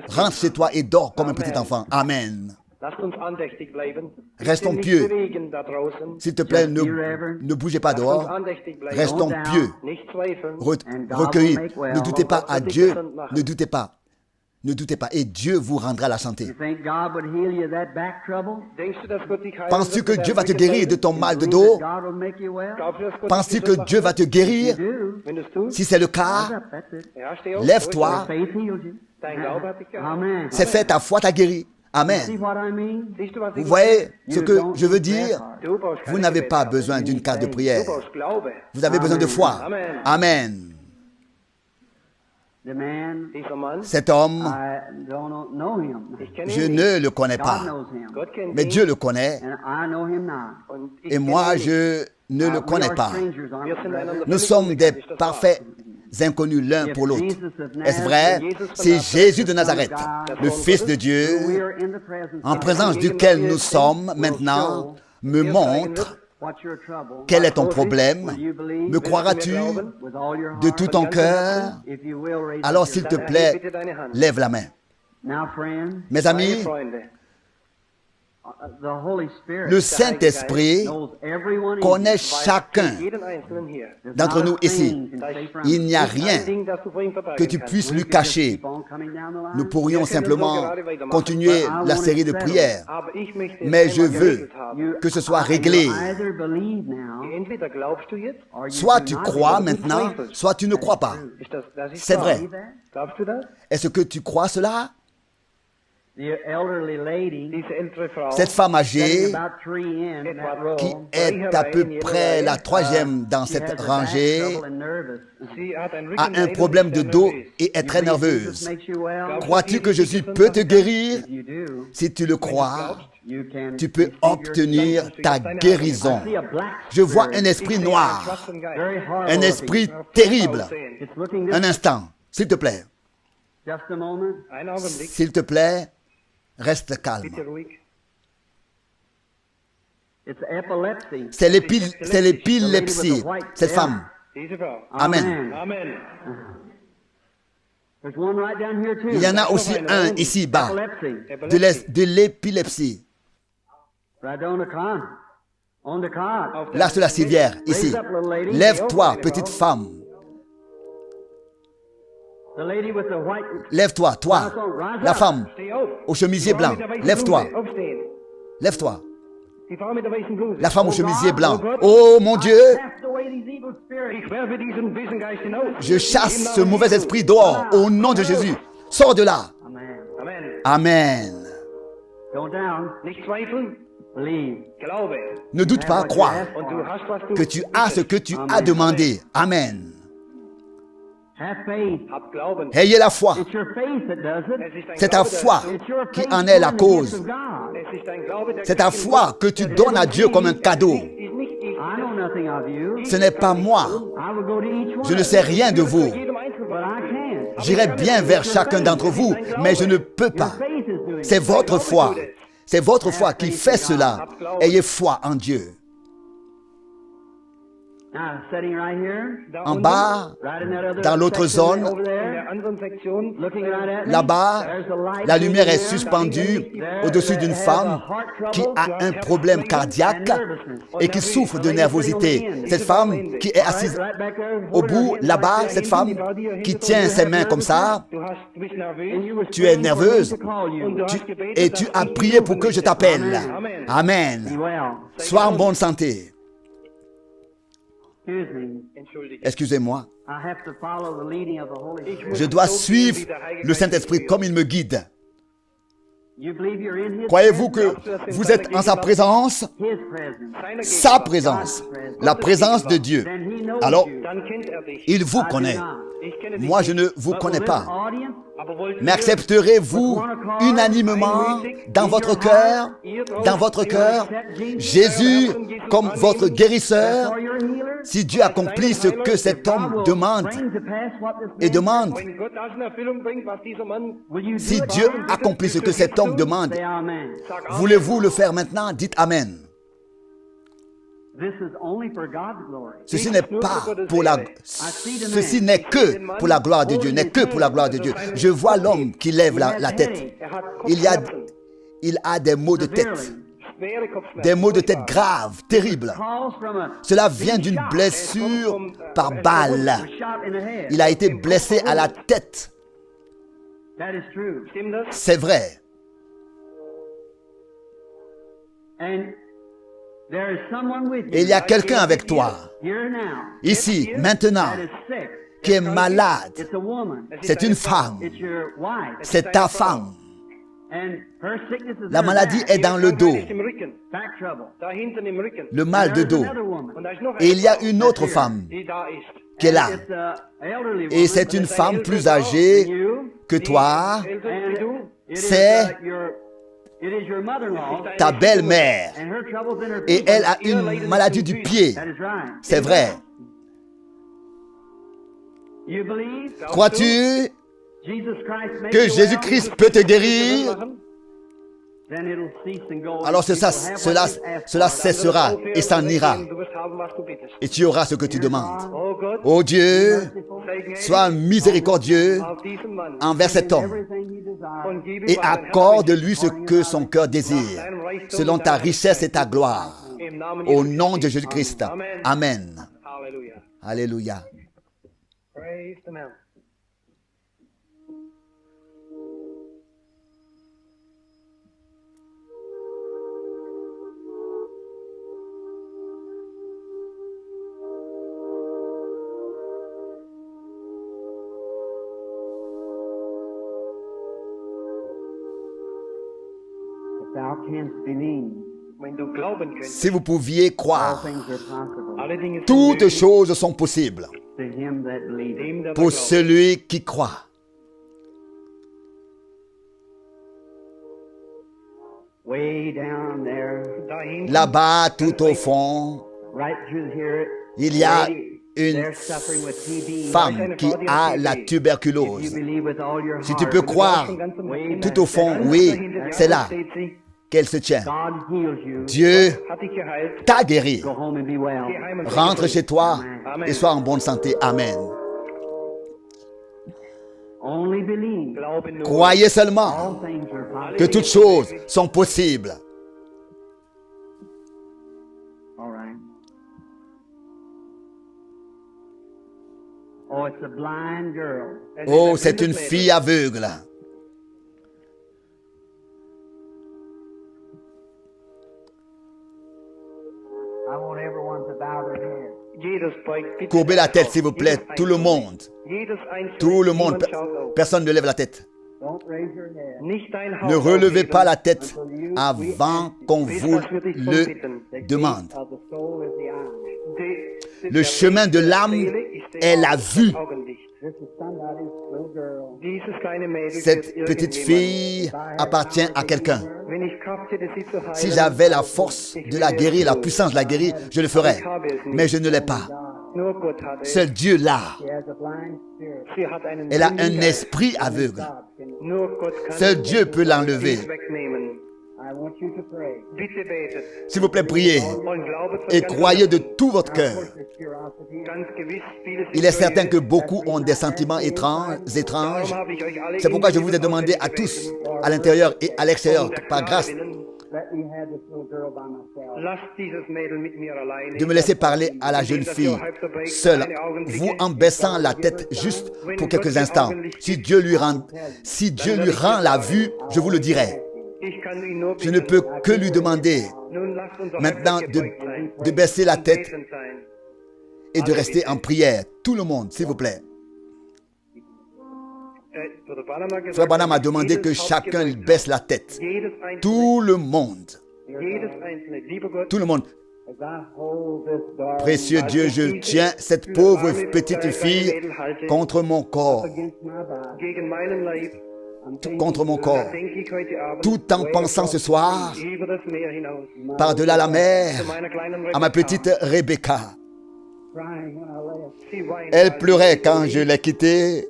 Rentre chez toi et dors comme un petit enfant. Amen. Lasst uns andächtig bleiben. Restons Nicht pieux. bewegen da draußen. S'il te plaît, ne bougez pas Lasst uns dehors. andächtig bleiben. Restons pieux, Nicht zweifeln. recueillis. Ne doutez pas à Dieu, ne doutez pas. Ne doutez pas. Et Dieu vous rendra la santé. You think God would heal you of that back trouble? Denkst du, dass Gott dich heilen Penses-tu wird que von Dieu va te deinem guérir de Rückenleiden? ton mal de Believe dos? that God will make you well? Glaubst du, dass Gott Penses-tu dich que gesund Dieu va machen te wird? guérir? Do. Wenn du es tust, Si c'est le Rise cas, up, that's it. ja, steh auf. lève-toi. Your faith heals you. Dein Glaube hat dich geheilt. Amen. C'est fait, ta foi t'a guéri. See Amen. what I mean? Siehst du, was Vous ich voyez ce You que don't je veux need that dire? hard. Du brauchst Vous keine n'avez pas Gebetskarte. besoin d'une carte de Du prière. brauchst Glaube. Vous avez besoin de foi. Amen. Amen. The man, Dieser Mann, Cet homme, I don't know him. ich kenne je ihn nicht. ne le connais God pas. knows him. Gott kennt Mais ihn Dieu le connaît. And I know him now. und ich Et kenne moi, ihn nicht. je ne le We connais are pas. strangers, aren't Wir we, sind brethren? einander Nous völlig sommes des unbekannt, ist das wahr? parfaits inconnus l'un pour l'autre. Est-ce vrai? C'est Jésus de Nazareth, le Fils de Dieu, We are in the presence en of présence duquel nous sommes maintenant, me montre what's your trouble. quel est ton problème. Will you believe Me croiras-tu with all your de heart? tout ton cœur? If you will, raise Alors, up s'il your te hand. plaît, lève la main. Now, friend, Mes Meine amis, Freunde, the Holy Spirit le Saint-Esprit knows everyone in connaît you. chacun jeden Einzelnen hier. There's d'entre not a nous ici. thing you can say from Il n'y a Ein rien Ding, das du vor ihm verbergen que tu kannst. puisses We lui could just cacher. keep on coming down the line. Nous pourrions simplement continuer la série de prières. Aber ich möchte es Mais je einmal veux geregelt haben. You- que ce soit you réglé. either believe now, Entweder glaubst du jetzt, or you Soit do tu not crois believe. maintenant, soit tu ne crois pas. das ist C'est wahr. vrai. Believe that? Glaubst du das? Est-ce que tu crois cela? The elderly lady Diese ältere Frau, Cette femme sitting âgée about 3 in that row, qui est à peu près la troisième dans she cette has a back rangée trouble and nervous. sie hat ein a un Rückenleiden problème und de ist sehr dos nervös. et est très You believe Jesus nerveuse. makes you well? Crois-tu que Jésus peut te guérir? If you do, Si tu le crois, you can tu peux receive your obtenir healing. ta guérison. I see a black Je vois spirit. un esprit noir, Schwarzen Geist. Very horrible un esprit looking. terrible. Aussehen. It's looking Un this instant, s'il te plaît, just a moment. Ein Augenblick, s'il te plaît, reste calme. bitte ruhig. It's epilepsy. C'est l'épilepsie, cette femme. Diese Frau. Amen. Amen. There's one right down here too. Il y en a aussi un ici-bas, Epilepsy. de l'épilepsie. Right on the cot. On the cot. Là, sur la civière, ici. Lève-toi, petite femme. The lady with the white. Lève-toi, toi, la femme Steh auf. au chemisier blanc. Die Frau mit der weißen Lève-toi, Bluse. Aufstehen. lève-toi. Die Frau mit der weißen Bluse. La femme au chemisier blanc. Gott, Oh mon Dieu, Cast away these evil spirits. ich werfe diesen bösen Geist hinaus. je chasse ce mauvais esprit dehors au nom de Jésus. Sors de là. Amen. Amen. Amen. Don't down. Nicht zweifeln, Believe. glaube. Ne doute pas, crois Und du hast, was du que tu as ce que tu as demandé. Amen. Have faith. Hab Glauben. Ayez la foi. It's your faith that does it. Es ist dein C'est ta Glaube, foi It's your qui faith en est la doing the gifts cause. of God. Es ist dein Glaube, der C'est ta Christ in foi Gott. que tu donnes à Dieu comme un cadeau. Ist nicht ich. I know nothing of you. Ce n'est pas moi. I will go to each one. Je ne sais rien de vous. Jedem Einzelnen. But I can. J'irai bien vers chacun d'entre vous, mais je ne peux pas. Your faith is doing C'est it. votre foi. C'est votre foi qui fait cela. Ayez foi en Dieu. Now, sitting right here, Da En unten, bas, right in that other dans l'autre section zone, over in there, der anderen Sektion, looking right at me, là-bas, there's the light la lumière est there. suspendue There au-dessus that d'une has femme a heart qui trouble a un problème cardiaque et qui souffre de nervosité. Cette femme qui est assise right back there, au holding her bout, hands là-bas, right cette there. femme qui tient ses mains comme ça, du bist And nervös you were tu es praying for me nerveuse to call you. und du tu- hast gebetet, et dass tu as ich prié pour rufen que je möchte. t'appelle. Amen. Be Amen. well. Sois en bonne santé. Excuse me. Entschuldige. Excusez-moi. I have to follow the leading of the Holy Spirit. Je dois suivre le Saint-Esprit comme il me guide. You believe you're in His Croyez-vous que presence? vous êtes en sa présence? His presence. Sa présence. La présence de Dieu. Then He knows Alors, you. Dann kennt dich. il vous I do connaît. not. Ich kenne dich Moi, nicht. je ne vous But connais will pas. this audience Aber wollt Mais ihr accepterez-vous unanimement dans votre cœur, Jésus comme votre guérisseur, for your healer? si Dieu accomplit ce que cet homme demande Bring to pass what this et man demande, wenn Gott das in Erfüllung bringt, was dieser Mann Will you si do it, Dieu Father? accomplit ce que cet homme demande, Say amen. sagt, voulez-vous le faire maintenant? Dites Amen. This is only for God's glory. Ceci n'est pas pour la, ceci n'est que pour la gloire de Dieu, n'est que pour la gloire de Dieu. Je vois l'homme qui lève la tête. Il a des maux de tête, schwere Kopfschmerzen. des maux de tête graves, terribles. Calls from a Cela vient d'une blessure par balle. shot in the head. Il a été blessé à la tête. That is true. Stimmt das? C'est vrai. And there is someone with Et you il y a quelqu'un avec toi, here now ici, maintenant, that is sick. qui est malade. It's a woman. C'est une femme. It's your wife. C'est ta femme. And her sickness is La in her maladie back. est dans le dos, Ist im Rücken. Back trouble. Da hinten im Rücken. le mal de There's dos. another woman. Und da ist noch Et il y a eine une autre femme Frau, die da ist. qui est là. It's a elderly woman. Et c'est une femme plus âgée You, que toi. Älter wie du. it is, C'est it is your mother-in-law. ta belle-mère. And her trouble's in her Et feet. elle a une maladie du pied. That is right. C'est vrai. You believe Crois-tu Jesus Christ made que you Jésus-Christ peut te guérir? well? Then it'll cease and go. Alors cela Cela cessera et s'en ira. Du wirst haben, was du bittest. Et tu auras ce que tu demandes. Oh Gott, Ô Dieu, sei gnädig sois miséricordieux auf diesen Mann envers cet homme und gib ihm et was sein accorde-lui ce que son cœur désire, selon ta richesse et ta gloire. Herz im Namen Au Jesu nom de Christi. Jésus-Christ. Amen. Amen. Halleluja. Alléluia. Praise the man. If thou canst believe, Wenn du glauben könntest, Si vous pouviez all croire, things are possible alle Dinge sind toutes möglich choses sont possibles to him that believeth. dem, der pour glaubt. celui qui croit. Way down there, Da hinten, Là-bas, tout au fond, right through here, il y a lady, une they're suffering with TB. femme qui a la You tuberculose. believe with all your Si tu heart. peux croire, von ganzem Way Herzen, back tout au fond, there, oui, dahinter c'est là steht sie, qu'elle se tient. God heals you. Dieu hat dich geheilt. t'a guéri. Go home and be well. Geh heim und Rentre chez toi Amen. et sois en bonne santé. Amen. Only believe. Glaube nur. Croyez seulement All things are possible. que toutes choses sont possibles. All right. Oh, it's a blind girl. Es ist Oh, ein c'est une blindes fille aveugle. I want everyone to bow their head. Mädchen. Jedes beugt bitte Courbez la seine tête, Kopf. s'il vous plaît, Jedes tout le Einzelne. monde. Jedes Einzelne. Tout le monde. Niemand schaut auf. Personne ne lève la tête. Don't raise your head. Nicht dein Ne Haupt relevez aufheben, pas la tête avant qu'on bis vous dass wir dich le bitten. demande. Of the soul is the eye. Le chemin de l'âme est la vue. This is somebody's little girl. Dieses kleine Mädel Cette wird petite irgendjemand. fille appartient à quelqu'un. Wenn ich Kraft hätte, sie zu heilen, Si j'avais la force de la guérir, la puissance de la guérir, je le ferais. Mais je ne l'ai pas. nur Gott hat es. Seul Dieu l'a. She has a blind spirit. Sie hat einen Elle a blinden un Geist. esprit aveugle. God can. Nur Gott kann Seul Dieu peut l'enlever. dies wegnehmen. I want you to pray. Bitte betet S'il vous plaît, priez und glaubet von et ganzem croyez de Herzen. tout votre cœur. There's curiosity. Ganz gewiss, viele sind Il est certain que neugierig. beaucoup ont des sentiments étranges. Darum habe ich euch alle C'est pourquoi je vous ai inbegriffen demandé à gebeten. tous, à l'intérieur et à l'extérieur, Um der par grâce, Gnade willen, Let me have this little girl by myself. lasst dieses Mädel mit mir alleine. de me laisser parler à la jeune fille, seule, vous en baissant la tête juste pour quelques instants. Si Dieu lui rend la vue, je vous le dirai. Ich kann ihn nur Je ne bitten. peux que lui demander Nun lasst uns doch maintenant einfach gebeugt sein. de baisser la tête Wissend sein. et de rester en prière. Tout le monde, s'il vous plaît. Bruder Branham hat gesagt, Frère Branham a dass demandé jedes que Haupt chacun gebeugt baisse hat. la tête. Jedes einzelne, Tout le monde, jedes einzelne. Lieber Gott, tout le monde. As I hold this darling Précieux Dieu, je tiens cette pauvre petite fille contre mon corps, against my body, gegen meinen Leib, I'm thinking contre mon corps, da denke ich heute Abend tout en pensant ce soir über das Meer hinaus par-delà la mer zu meiner kleinen à ma Rebecca. petite Rebecca. crying when I left. Sie weint, Elle weil pleurait quand je l'ai quittée.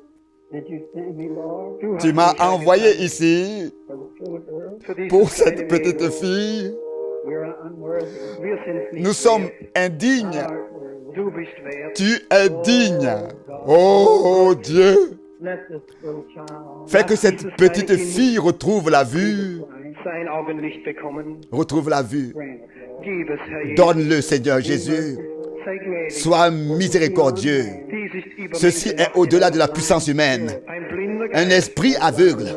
Did you send me, Lord, du Tu hast m'as mich envoyé eingesandt ici for the little girl? für dieses pour kleine cette petite Mädel. fille. We're unworthy. Wir sind nicht Nous sommes wert. indignes. Art worthy. Du bist wert. Tu es digne. Oh Dieu, Let this little child fais que cette petite fille retrouve la vue. Sein Augenlicht bekommen. Retrouve la vue. grant it, Lord. Gib es, Herr Jesus. Donne-le, Seigneur Jésus. Sei gnädig. Sois miséricordieux. Dies ist über Ceci Menschen est au-delà de la puissance humaine. Ein blinder Un esprit aveugle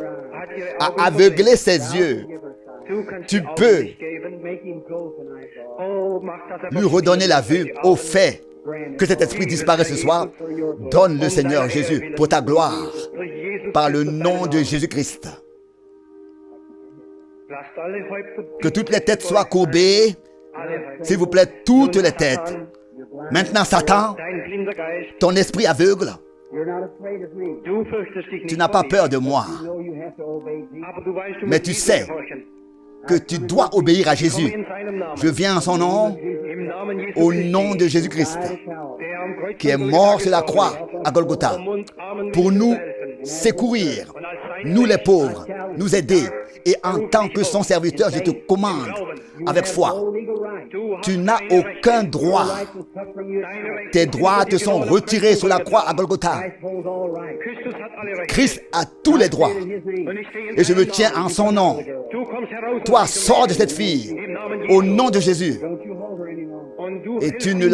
a aveuglé ses yeux. Tu peux lui redonner la vue au fait que cet esprit disparaît ce soir. Donne le Seigneur Jésus pour ta gloire, par le nom de Jésus-Christ. Que toutes les têtes soient courbées. S'il vous plaît, toutes les têtes. Maintenant, Satan, ton esprit aveugle, tu n'as pas peur de moi. Mais tu sais que tu dois obéir à Jésus. Je viens en son nom, au nom de Jésus-Christ, qui est mort sur la croix à Golgotha, pour nous secourir, nous les pauvres, nous aider. Et en tant que son serviteur, je te commande avec foi. Tu n'as aucun droit. Tes droits te sont retirés sur la croix à Golgotha. Christ a tous les droits. Et je me tiens en son nom. Toi, sors de cette fille au nom de Jésus. Et tu ne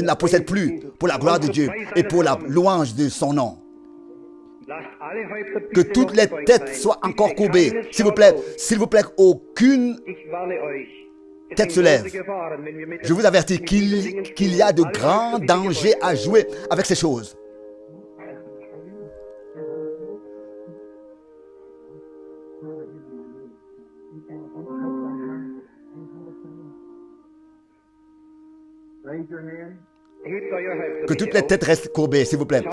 la possèdes plus pour la gloire de Dieu et pour la louange de son nom. Que toutes les têtes soient encore courbées. S'il vous plaît, aucune tête se lève. Je vous avertis qu'il y a de grands dangers à jouer avec ces choses. Que toutes les têtes restent courbées, s'il vous plaît.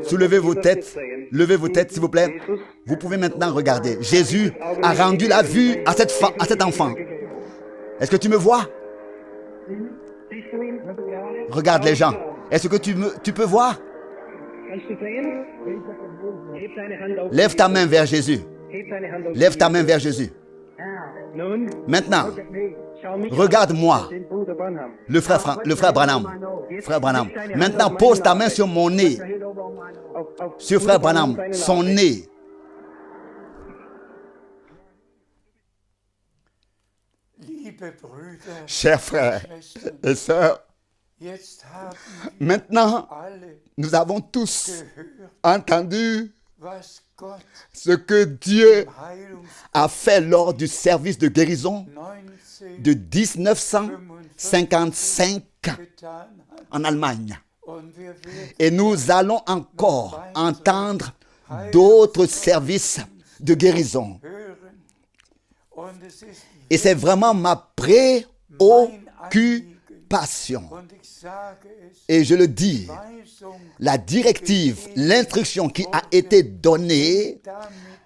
Soulevez vos têtes. Levez vos têtes, s'il vous plaît. Vous pouvez maintenant regarder. Jésus a rendu la vue à cet enfant. Est-ce que tu me vois? Regarde les gens. Est-ce que tu peux voir? Lève ta main vers Jésus. Lève ta main vers Jésus. Maintenant, regarde-moi, le frère Branham. Frère Branham. Maintenant, pose ta main sur mon nez. Sur frère Branham, son nez. Chers frères et sœurs, maintenant, nous avons tous entendu ce que Dieu a fait lors du service de guérison de 1955 en Allemagne. Et nous allons encore entendre d'autres services de guérison. Et c'est vraiment ma préoccupation. Et je le dis, la directive, l'instruction qui a été donnée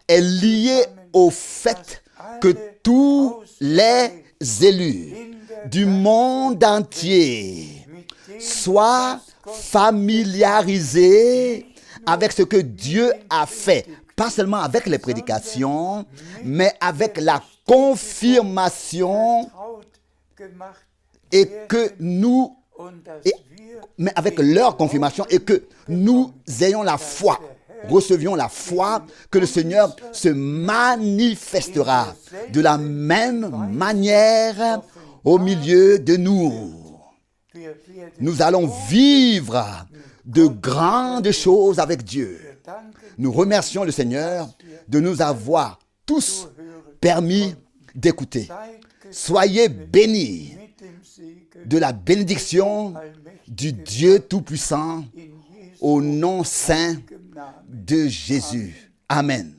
est liée au fait que tous les élus du monde entier soient familiarisés avec ce que Dieu a fait. Pas seulement avec les prédications, mais avec la confirmation et que nous, mais avec leur confirmation et que nous ayons la foi, recevions la foi que le Seigneur se manifestera de la même manière au milieu de nous. Nous allons vivre de grandes choses avec Dieu. Nous remercions le Seigneur de nous avoir tous permis d'écouter. Soyez bénis de la bénédiction du Dieu Tout-Puissant au nom saint de Jésus. Amen.